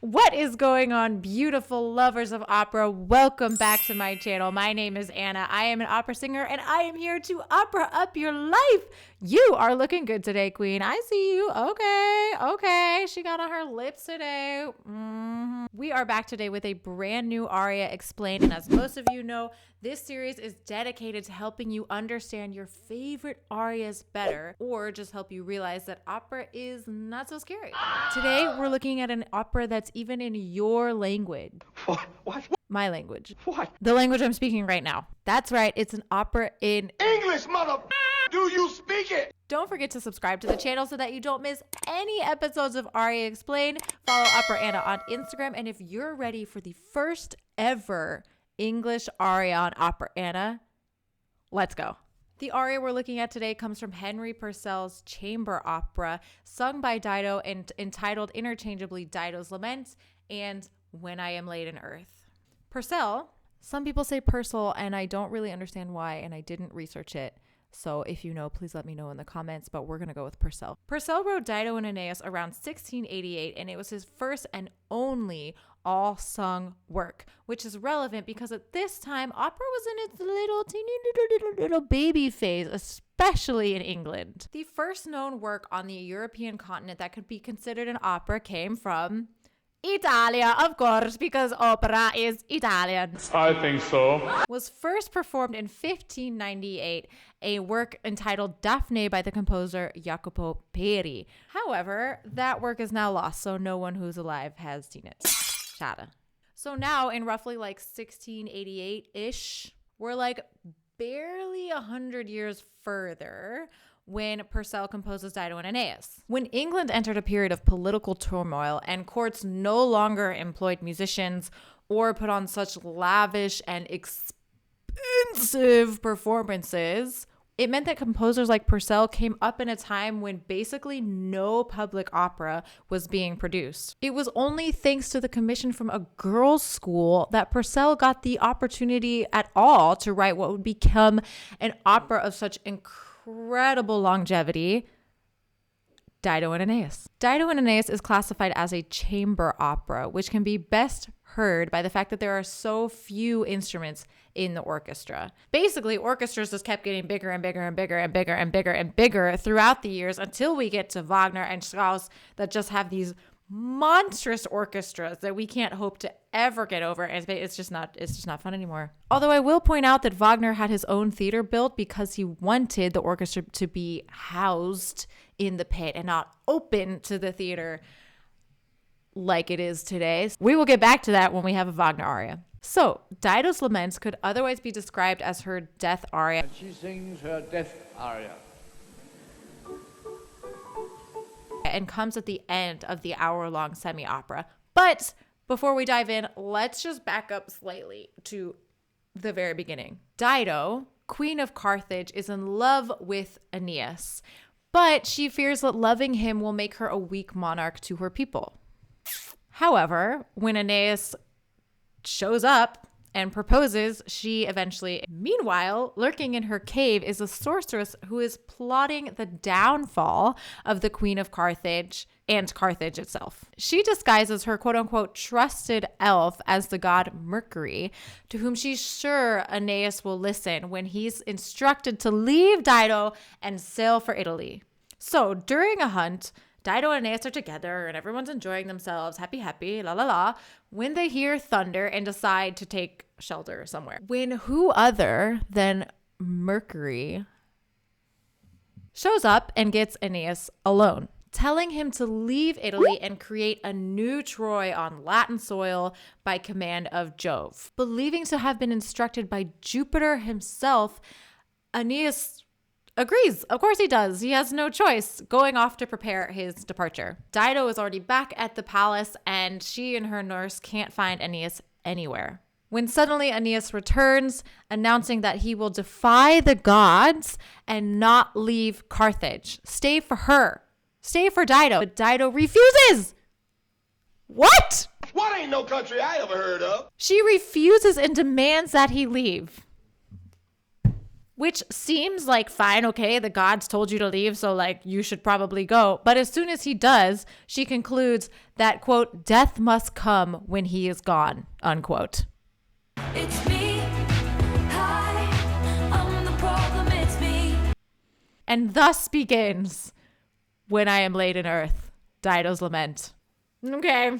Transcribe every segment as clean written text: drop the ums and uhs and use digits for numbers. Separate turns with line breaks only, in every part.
What is going on, beautiful lovers of opera? Welcome back to my channel. My name is Anna. I am an opera singer and I am here to opera up your life. You are looking good today, Queen. I see you. Okay. She got on her lips today. We are back today with a brand new aria explained. And as most of you know, this series is dedicated to helping you understand your favorite arias better, or just help you realize that opera is not so scary. Today, we're looking at an opera that's even in your language.
What?
My language.
What?
The language I'm speaking right now. That's right, it's an opera in
English, mother... Do you speak it?
Don't forget to subscribe to the channel so that you don't miss any episodes of Aria Explained. Follow Opera Anna on Instagram. And if you're ready for the first ever English aria on Opera Anna, let's go. The aria we're looking at today comes from Henry Purcell's chamber opera, sung by Dido and entitled interchangeably Dido's Lament and When I Am Laid in Earth. Purcell, some people say Purcell, and I don't really understand why, and I didn't research it. So if you know, please let me know in the comments, but we're going to go with Purcell. Purcell wrote Dido and Aeneas around 1688, and it was his first and only all-sung work, which is relevant because at this time, opera was in its little teeny little baby phase, especially in England. The first known work on the European continent that could be considered an opera came from Italia, of course, because opera is Italian.
I think so.
Was first performed in 1598, a work entitled Daphne by the composer Jacopo Peri. However, that work is now lost, so no one who's alive has seen it. Shada. So now, in roughly like 1688-ish, we're like barely 100 years further when Purcell composes Dido and Aeneas. When England entered a period of political turmoil and courts no longer employed musicians or put on such lavish and expensive performances, it meant that composers like Purcell came up in a time when basically no public opera was being produced. It was only thanks to the commission from a girls' school that Purcell got the opportunity at all to write what would become an opera of such incredible longevity, Dido and Aeneas. Dido and Aeneas is classified as a chamber opera, which can be best heard by the fact that there are so few instruments in the orchestra. Basically, orchestras just kept getting bigger and bigger and bigger and bigger and bigger and bigger throughout the years until we get to Wagner and Strauss that just have these monstrous orchestras that we can't hope to ever get over. It's just not fun anymore. Although I will point out that Wagner had his own theater built because he wanted the orchestra to be housed in the pit and not open to the theater like it is today. We will get back to that when we have a Wagner aria. So, Dido's Laments could otherwise be described as her death aria.
She sings her death aria.
And comes at the end of the hour-long semi-opera. But before we dive in, let's just back up slightly to the very beginning. Dido, Queen of Carthage, is in love with Aeneas, but she fears that loving him will make her a weak monarch to her people. However, when Aeneas shows up and proposes, she eventually... Meanwhile, lurking in her cave is a sorceress who is plotting the downfall of the Queen of Carthage and Carthage itself. She disguises her quote-unquote trusted elf as the god Mercury, to whom she's sure Aeneas will listen when he's instructed to leave Dido and sail for Italy. So, during a hunt, Dido and Aeneas are together and everyone's enjoying themselves, happy, la la la, when they hear thunder and decide to take shelter somewhere. When who other than Mercury shows up and gets Aeneas alone, telling him to leave Italy and create a new Troy on Latin soil by command of Jove. Believing to have been instructed by Jupiter himself, Aeneas agrees. Of course he does. He has no choice, going off to prepare his departure. Dido is already back at the palace, and she and her nurse can't find Aeneas anywhere. When suddenly Aeneas returns, announcing that he will defy the gods and not leave Carthage. Stay for her. Stay for Dido. But Dido refuses. What?
What ain't no country I ever heard of?
She refuses and demands that he leave. which seems like fine. Okay, the gods told you to leave, so like you should probably go. But as soon as he does, she concludes that, quote, death must come when he is gone, unquote.
It's me. Hi, I'm the problem, it's me.
And thus begins When I Am Laid in Earth, Dido's Lament. Okay.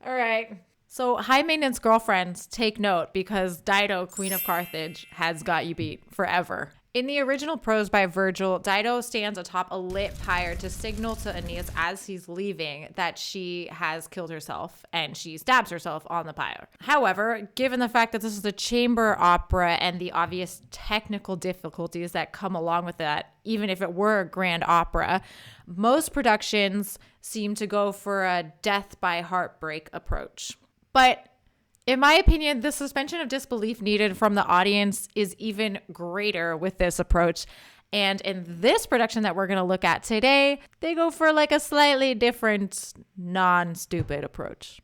All right. So high maintenance girlfriends, take note, because Dido, Queen of Carthage, has got you beat forever. In the original prose by Virgil, Dido stands atop a lit pyre to signal to Aeneas as he's leaving that she has killed herself, and she stabs herself on the pyre. However, given the fact that this is a chamber opera and the obvious technical difficulties that come along with that, even if it were a grand opera, most productions seem to go for a death by heartbreak approach. But in my opinion, the suspension of disbelief needed from the audience is even greater with this approach. And in this production that we're going to look at today, they go for like a slightly different, non-stupid approach.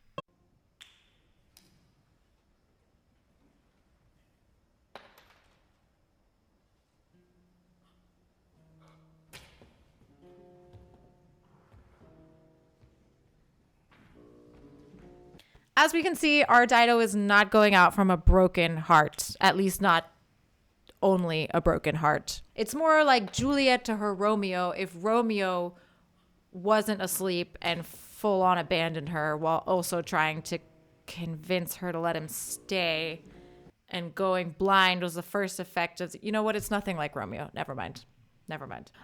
As we can see, our Dido is not going out from a broken heart, at least not only a broken heart. It's more like Juliet to her Romeo if Romeo wasn't asleep and full on abandoned her while also trying to convince her to let him stay, and going blind was the first effect of, you know what, it's nothing like Romeo. Never mind.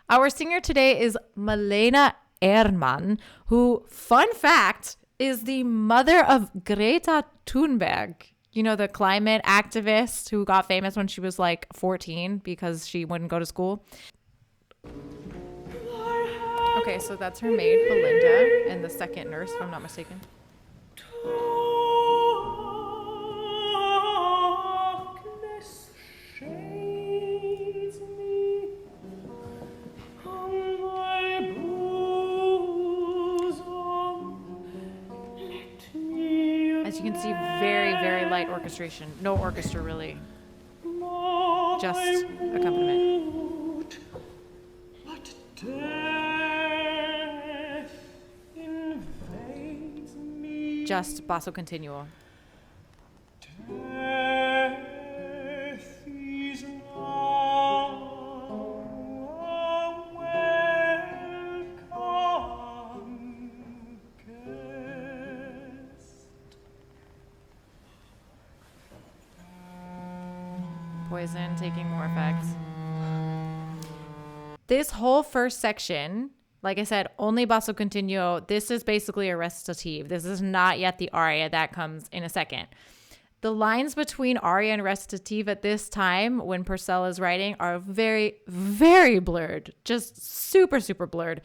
Our singer today is Malena Erdmann, who, fun fact, is the mother of Greta Thunberg, you know, the climate activist who got famous when she was like 14 because she wouldn't go to school. Okay, so that's her maid, Belinda, and the second nurse, if I'm not mistaken. As you can see, very, very light orchestration. No orchestra, really. Just accompaniment. Just basso continuo. Poison taking more effects. This whole first section, like I said, only basso continuo. This is basically a recitative. This is not yet the aria. That comes in a second. The lines between aria and recitative at this time, when Purcell is writing, are very, very blurred. Just super, super blurred.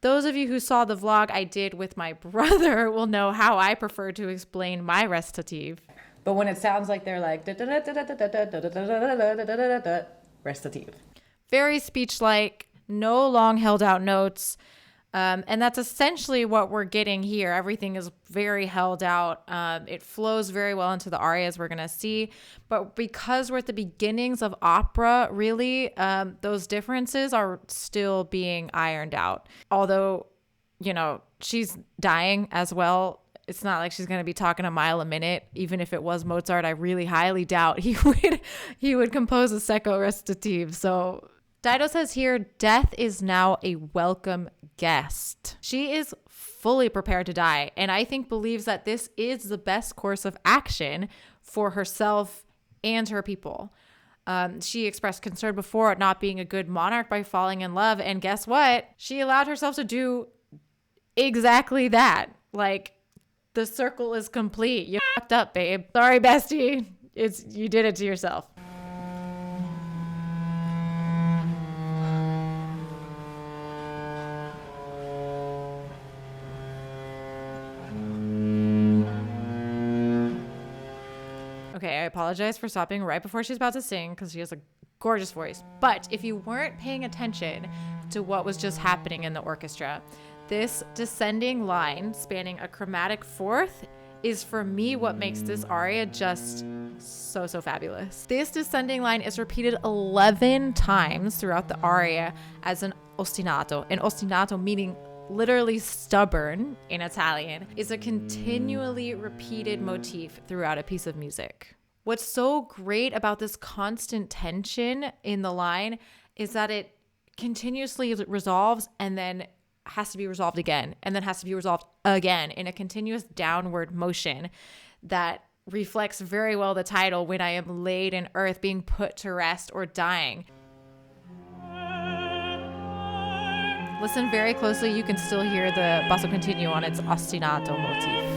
Those of you who saw the vlog I did with my brother will know how I prefer to explain my recitative. But when it sounds like they're like recitative. Very speech-like, no long held out notes. And that's essentially what we're getting here. Everything is very held out. It flows very well into the arias we're going to see. But because we're at the beginnings of opera, really, those differences are still being ironed out. Although, you know, she's dying as well. It's not like she's going to be talking a mile a minute. Even if it was Mozart, I really highly doubt he would compose a secco recitative. So Dido says here, death is now a welcome guest. She is fully prepared to die, and I think believes that this is the best course of action for herself and her people. She expressed concern before at not being a good monarch by falling in love, and guess what? She allowed herself to do exactly that. Like, the circle is complete. You fucked up, babe. Sorry, bestie. You did it to yourself. Okay, I apologize for stopping right before she's about to sing because she has a gorgeous voice. But if you weren't paying attention to what was just happening in the orchestra, this descending line spanning a chromatic fourth is for me what makes this aria just so fabulous. This descending line is repeated 11 times throughout the aria as an ostinato. An ostinato, meaning literally stubborn in Italian, is a continually repeated motif throughout a piece of music. What's so great about this constant tension in the line is that it continuously resolves and then has to be resolved again, and then has to be resolved again in a continuous downward motion that reflects very well the title, When I Am Laid in Earth, being put to rest or dying. Listen very closely, you can still hear the basso continuo on its ostinato motif.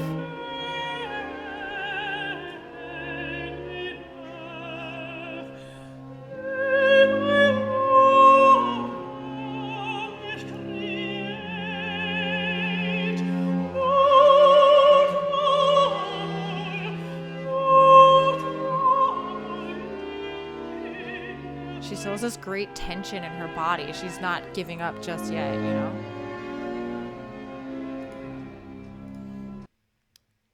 She still has this great tension in her body. She's not giving up just yet, you know?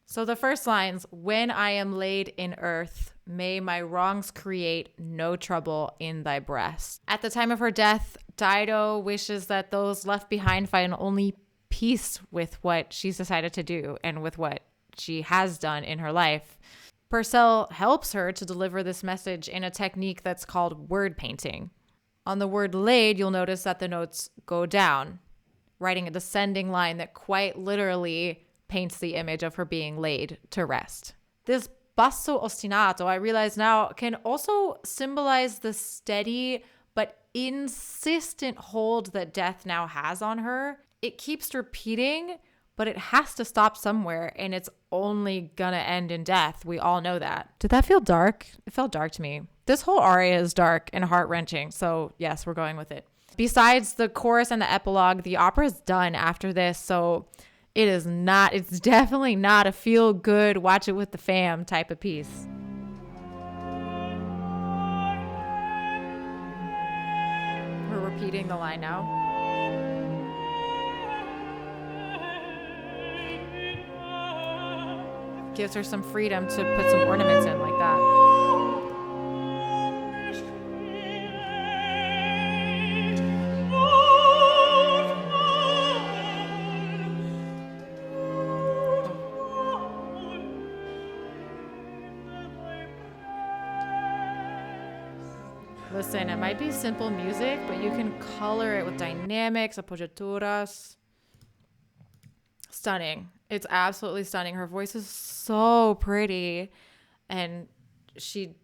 So the first lines, when I am laid in earth, may my wrongs create no trouble in thy breast. At the time of her death, Dido wishes that those left behind find only peace with what she's decided to do and with what she has done in her life. Purcell helps her to deliver this message in a technique that's called word painting. On the word laid, you'll notice that the notes go down, writing a descending line that quite literally paints the image of her being laid to rest. This basso ostinato, I realize now, can also symbolize the steady but insistent hold that death now has on her. It keeps repeating, but it has to stop somewhere, and it's only gonna end in death. We all know that. Did that feel dark? It felt dark to me. This whole aria is dark and heart-wrenching, so yes, we're going with it. Besides the chorus and the epilogue, the opera is done after this, so it's definitely not a feel-good, watch it with the fam type of piece. We're repeating the line now. Gives her some freedom to put some ornaments in like that. Listen, it might be simple music, but you can color it with dynamics, appoggiaturas. Stunning. It's absolutely stunning. Her voice is so pretty, and she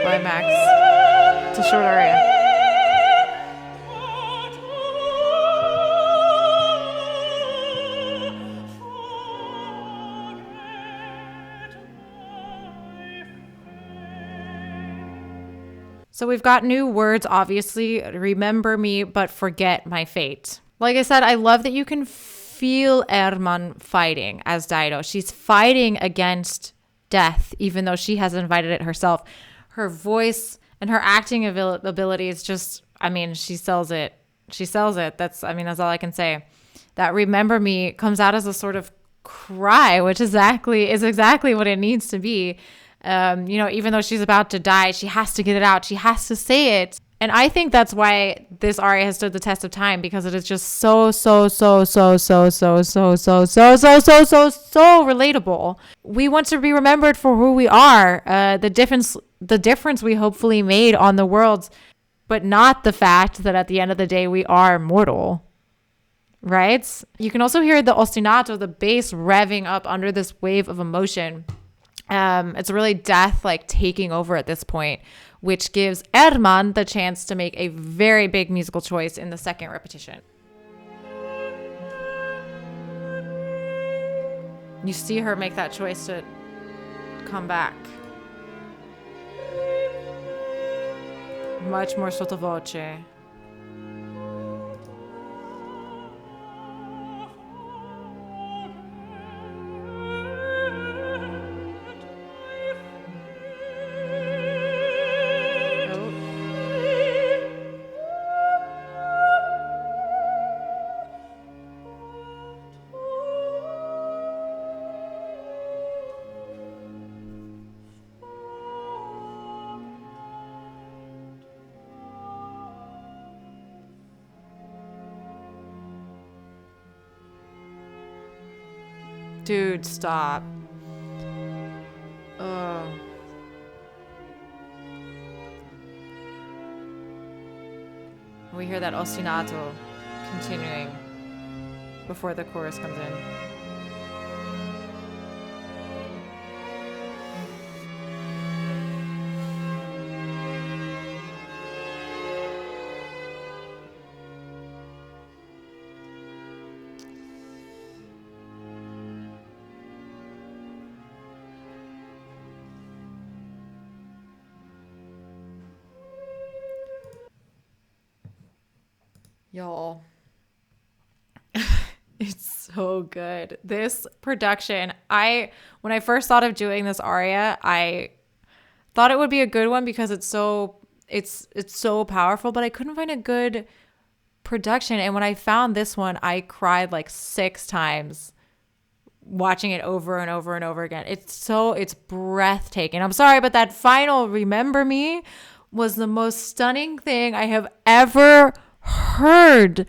climax. It's a short aria. So we've got new words, obviously. Remember me, but forget my fate. Like I said, I love that you can feel Herman fighting as Dido. She's fighting against death, even though she has invited it herself. Her voice and her acting ability is just, she sells it. She sells it. That's all I can say. That remember me comes out as a sort of cry, which is exactly what it needs to be. Even though she's about to die, she has to get it out. She has to say it. And I think that's why this aria has stood the test of time, because it is just so relatable. We want to be remembered for who we are, the difference we hopefully made on the world, but not the fact that at the end of the day we are mortal, right? You can also hear the ostinato, the bass revving up under this wave of emotion. It's really death taking over at this point, which gives Herman the chance to make a very big musical choice in the second repetition. You see her make that choice to come back. Much more sottovoce. Dude, stop. Ugh. We hear that ostinato continuing before the chorus comes in. Y'all, it's so good. This production, when I first thought of doing this aria, I thought it would be a good one because it's so powerful, but I couldn't find a good production. And when I found this one, I cried like 6 times watching it over and over and over again. It's breathtaking. I'm sorry, but that final "Remember Me" was the most stunning thing I have ever heard.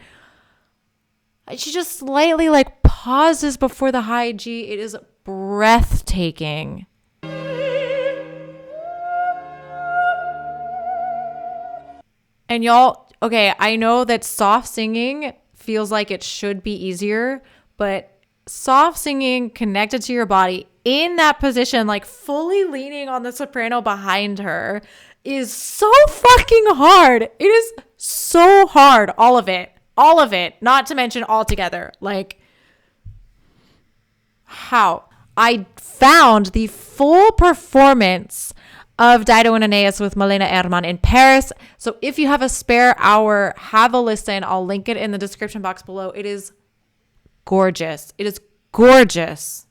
She just slightly like pauses before the high G. It is breathtaking. And y'all, okay, I know that soft singing feels like it should be easier, but soft singing connected to your body in that position, like fully leaning on the soprano behind her, is so fucking hard. It is so hard. All of it, not to mention all together. Like, how? I found the full performance of Dido and Aeneas with Malena Erman in Paris. So if you have a spare hour, have a listen. I'll link it in the description box below. It is gorgeous. It is gorgeous.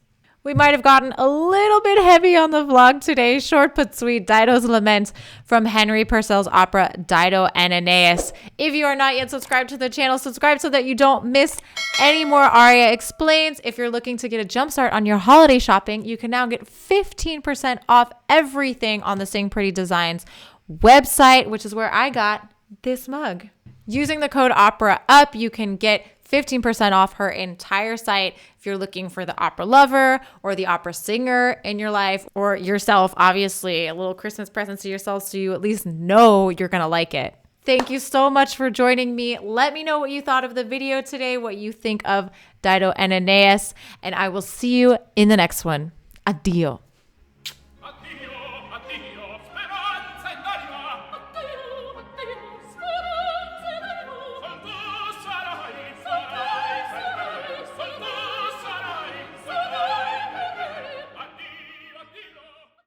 We might have gotten a little bit heavy on the vlog today. Short but sweet, Dido's Lament from Henry Purcell's opera Dido and Aeneas. If you are not yet subscribed to the channel, subscribe so that you don't miss any more Aria Explains. If you're looking to get a jumpstart on your holiday shopping, you can now get 15% off everything on the Sing Pretty Designs website, which is where I got this mug. Using the code OPERAUP, you can get 15% off her entire site if you're looking for the opera lover or the opera singer in your life, or yourself, obviously, a little Christmas present to yourself so you at least know you're going to like it. Thank you so much for joining me. Let me know what you thought of the video today, what you think of Dido and Aeneas, and I will see you in the next one. Addio.